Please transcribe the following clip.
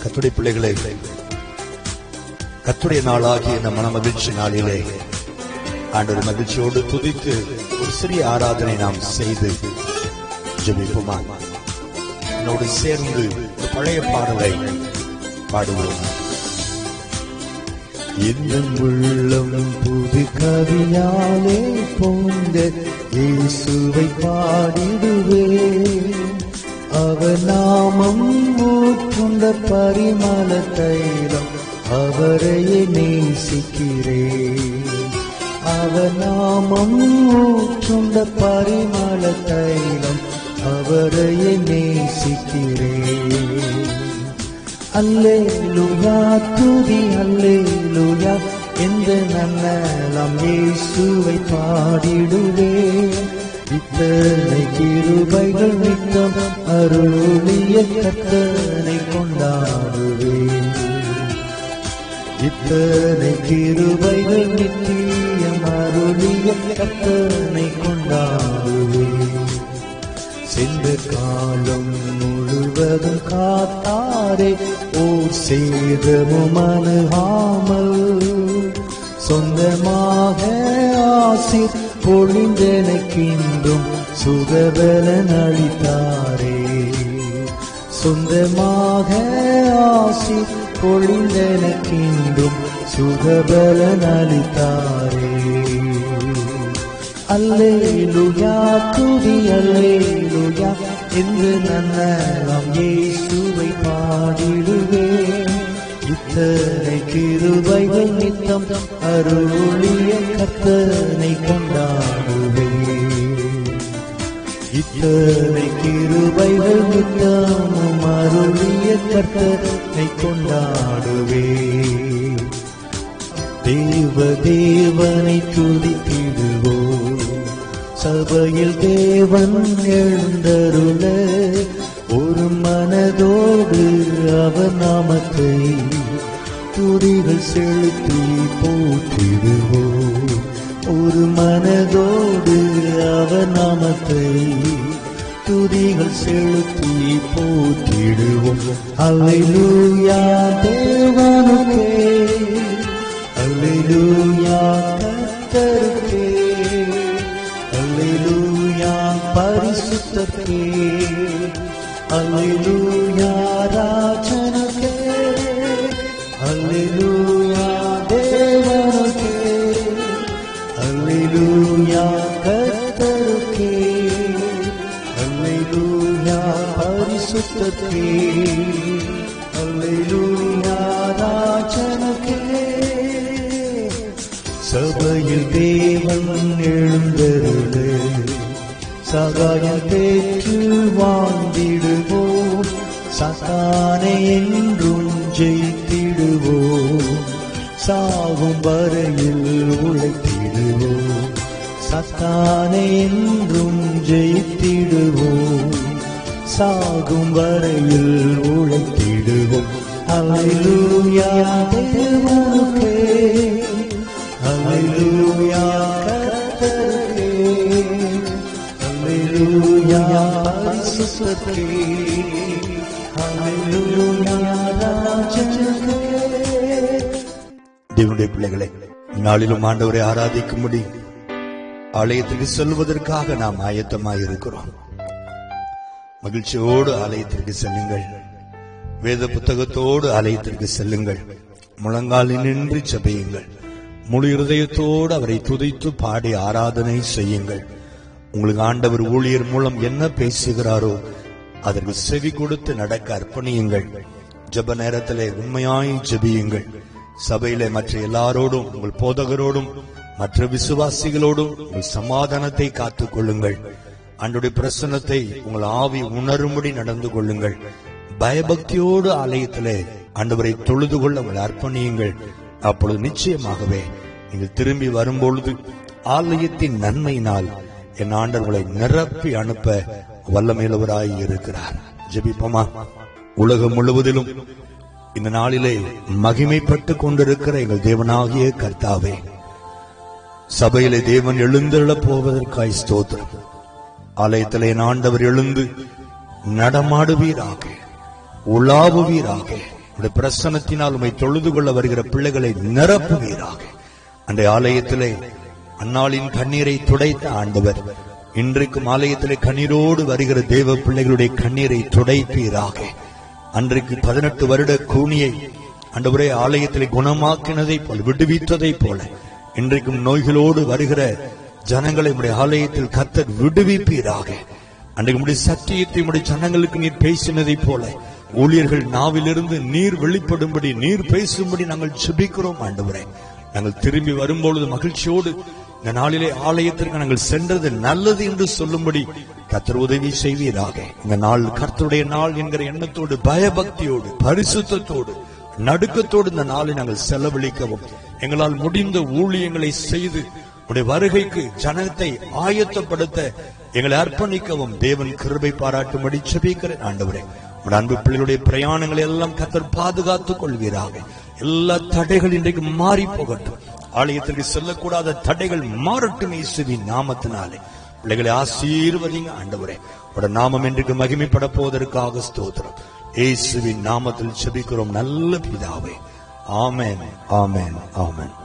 கர்த்தருடைய பிள்ளைகளே, கர்த்தருடைய நாளாகிய இந்த மன மகிழ்ச்சி நாளிலே ஆண்டவர் மகிழ்ச்சியோடு துதித்து ஒரு சிறிய ஆராதனை நாம் செய்து ஜெபிப்போமா? என்னோடு சேர்ந்து ஒரு பழைய பாடலை பாடுவோம். என் உள்ளம் புது கவியாலே பொங்க இயேசுவை பாடிடுவே. அவர் நாமம் ஊற்றுண்ட பரிமள தைலம், அவரையே நேசிக்கிறேன். அவர் நாமம் ஊற்றுண்ட பரிமள தைலம், அவரையே நேசிக்கிறேன். அல்லேலூயா துதி அல்லேலூயா, எந்த நன்னலம் இயேசுவை பாடிடுவே. இத்தனை கிருபைகள் நித்தம் அருளிய கர்த்தனை கொண்டாடுவே. இத்தனை கிருபைகள் நித்தியம் அருளிய கர்த்தனை கொண்டாடுவே. சென்ற காலம் முழுவதும் காத்தாரே, ஓர் சேதமும் அணுகாமல் சொந்தமாக ஆசீர் பொழிந்தெனக்கின்றும் சுகபலன் அளித்தாரே. சொந்தமாக ஆசீர் பொழிந்தெனக்கின்றும் சுகபலன் அளித்தாரே. அல்லேலூயா துதி அல்லேலூயா, எந்த நன்னலம் இயேசுவை பாடிடுவே. இத்தனை கிருபைகள் நித்தம் அருளிய கர்த்தனை கொண்டாடுவே. இத்தனை கிருபைகள் நித்தமும் அருளிய கர்த்தனை கொண்டாடுவே. தேவ தேவனை துதித்திடுவோம், சபையில் தேவன் எழுந்தருள ஒரு மனதோடு அவர் நாமத்தை துதிகள் செலுத்தி போற்றிடுவோம். ஒரு மனதோடு அவர் நாமத்தை துதிகள் செலுத்தி போற்றிடுவோம். அல்லேலூயா தேவனுக்கே, அல்லேலூயா கர்த்தருக்கே, அல்லேலூயா பரிசுத்தருக்கே, அல்லேலூயா ராஜனுக்கே, அல்லேலூயா தேவனுக்கே, அல்லேலூயா கர்த்தருக்கே, அல்லேலூயா பரிசுத்தருக்கே, அல்லேலூயா ராஜனுக்கே. சபையில் தேவன் எழுந்தருளே, சகாயம் பெற்று வாழ்ந்திடுவோம். சாத்தானை என்றும் ஜெயித்திடுவோம், சாகும் வரையில் உழைத்திடுவோம். சாத்தானை என்றும் ஜெயித்திடுவோம், சாகும் வரையில் உழைத்திடுவோம். அல்லேலூயா தேவனுக்கே, அல்லேலூயா கர்த்தருக்கே, அல்லேலூயா பரிசுத்தருக்கே, அல்லேலூயா ராஜனுக்கே. தேவனுடைய பிள்ளைகளை, நாளிலும் ஆண்டவரை ஆராதிக்கும்படி ஆலயத்திற்கு செல்வதற்காக நாம் ஆயத்தமாயிருக்கிறோம். மகிழ்ச்சியோடு ஆலயத்திற்கு செல்லுங்கள். வேத புத்தகத்தோடு ஆலயத்திற்கு செல்லுங்கள். முழங்காலில் நின்று ஜெபியுங்கள். முழு இருதயத்தோடு அவரை துதித்து பாடி ஆராதனை செய்யுங்கள். உங்களுக்கு ஆண்டவர் ஊழியர் மூலம் என்ன பேசுகிறாரோ அதற்கு செவி கொடுத்து நடக்க அர்ப்பணியுங்கள். ஜெப நேரத்திலே உண்மையாய் ஜெபியுங்கள். சபையிலே மற்ற எல்லாரோடும், உங்கள் போதகரோடும், மற்ற விசுவாசிகளோடும் உங்கள் சமாதானத்தை காத்துக் கொள்ளுங்கள். ஆண்டவருடைய பிரசன்னத்தை உங்கள் ஆவி உணரும்படி நடந்து கொள்ளுங்கள். பயபக்தியோடு ஆலயத்திலே ஆண்டவரை தொழுது கொள்ள உங்களை அர்ப்பணியுங்கள். அப்பொழுது நிச்சயமாகவே நீங்கள் திரும்பி வரும்பொழுது ஆலயத்தின் நன்மையினால் என் ஆண்டவர்களை நிரப்பி அனுப்ப வல்லமையுள்ளவராய் இருக்கிறார். ஜெபிப்போமா? உலகம் முழுவதிலும் இந்த நாளிலே மகிமைப்பட்டு கொண்டிருக்கிற எங்கள் தேவனாகிய கர்த்தாவே, சபையிலே தேவன் எழுந்தருளப் போவதற்காய் ஸ்தோத்திரம். ஆலயத்திலே ஆண்டவர் எழுந்து நடமாடுவீராக, உலாவுவீராக, உடைய பிரசன்னத்தினால் உம்மை தொழுது கொள்ள வருகிற பிள்ளைகளை நிரப்புவீராக. அன்றைய ஆலயத்திலே அன்னாளின் கண்ணீரை துடைத்த ஆண்டவர் இன்றைக்கும் ஆலயத்திலே கண்ணீரோடு வருகிற தேவ பிள்ளைகளுடைய கண்ணீரை துடைப்பீராக. அன்றைக்கு 18 வருட கூனியை ஆண்டவரே ஆலயத்திலே குணமாக்கினதை போல, விடுவித்ததை போல, இன்றைக்கும் நோய்களோடு வருகிற ஜனங்களை உடைய ஆலயத்தில் கர்த்தர் விடுவிப்பீராக. அன்றைக்கு உடைய சத்தியத்தை உடைய ஜனங்களுக்கு நீர் பேசினதை போல ஊழியர்கள் நாவிலிருந்து நீர் வெளிப்படும்படி, நீர் பேசும்படி நாங்கள் ஜெபிக்கிறோம் ஆண்டவரே. நாங்கள் திரும்பி வரும்பொழுது மகிழ்ச்சியோடு இந்த நாளிலே ஆலயத்திற்கு நாங்கள் சென்றது நல்லது என்று சொல்லும்படி கர்த்தர் உதவி செய்வீராக. இந்த நாள் கர்த்தருடைய நாள் என்கிற எண்ணத்தோடு, பயபக்தியோடு, பரிசுத்தத்தோடு, நடுக்கத்தோடு இந்த நாளை நாங்கள் செலவழிக்கவும், எங்களால் முடிந்த ஊழியங்களை செய்து உடைய வருகைக்கு ஜனத்தை ஆயத்தப்படுத்த எங்களை அர்ப்பணிக்கவும் தேவன் கிருபை பாராட்டும்படி ஜெபிக்கிறேன் ஆண்டவரே. உடைய அன்பு பிள்ளைகளுடைய பிரயாணங்களை எல்லாம் கர்த்தர் பாதுகாத்துக் கொள்வீராக. எல்லா தடைகள் இன்றைக்கு மாறி போகட்டும். ஆலயத்திற்கு செல்லக்கூடாத தடைகள் மாறட்டும் இயேசுவின் நாமத்தினாலே. பிள்ளைகளை ஆசீர்வதிங்க ஆண்டவரே. உடைய நாமம் இன்றைக்கு மகிமைப்பட போவதற்காக ஸ்தோத்திரம். இயேசுவின் நாமத்தில் ஜெபிக்கிறோம் நல்ல பிதாவே. ஆமென், ஆமென், ஆமென்.